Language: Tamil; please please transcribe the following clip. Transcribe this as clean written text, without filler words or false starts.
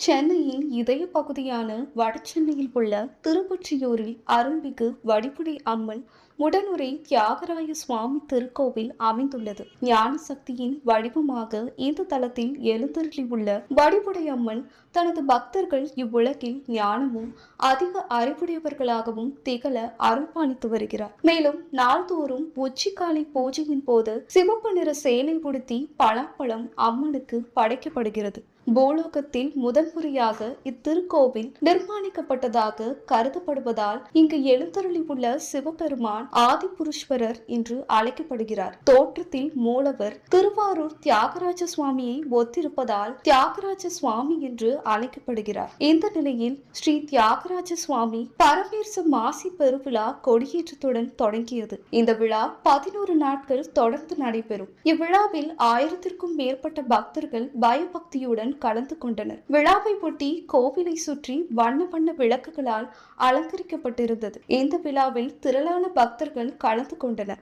சென்னையின் இதய பகுதியான வடசென்னையில் உள்ள திருவொற்றியூரில் அருள்மிகு வடிவுடை அம்மன் உடனுறை தியாகராய சுவாமி திருக்கோவில் அமைந்துள்ளது. ஞான சக்தியின் வடிவமாக இந்த தலத்தில் எழுந்தருளி உள்ள வடிவுடை அம்மன் தனது பக்தர்கள் இவ்வுலகில் ஞானமும் அதிக அறிவுடையவர்களாகவும் திகழ அருள்பாலித்து வருகிறார். மேலும் நாள்தோறும் உச்சிக்காலை பூஜையின் போது சிவப்பு நிற சேலை உடுத்தி பலாப்பழம் அம்மனுக்கு படைக்கப்படுகிறது. பூலோகத்தில் முதன்முறையாக இத்திருக்கோவில் நிர்மாணிக்கப்பட்டதாக கருதப்படுவதால் இங்கு எழுந்தருளி உள்ள சிவபெருமான் ஆதிபுருஷ்வரர் என்று அழைக்கப்படுகிறார். தோற்றத்தில் மூலவர் திருவாரூர் தியாகராஜ சுவாமியை ஒத்திருப்பதால் தியாகராஜ சுவாமி என்று அழைக்கப்படுகிறார். இந்த நிலையில் ஸ்ரீ தியாகராஜ சுவாமி பரமேச மாசி பெருவிழா கொடியேற்றத்துடன் தொடங்கியது. இந்த விழா 11 நாட்கள் தொடர்ந்து நடைபெறும். இவ்விழாவில் 1000க்கும் மேற்பட்ட பக்தர்கள் பயபக்தியுடன் கலந்து கொண்டனர். விழாவை ஒட்டி கோவிலை சுற்றி வண்ண வண்ண விளக்குகளால் அலங்கரிக்கப்பட்டிருந்தது. இந்த விழாவில் திரளான பக்தர்கள் கலந்து கொண்டனர்.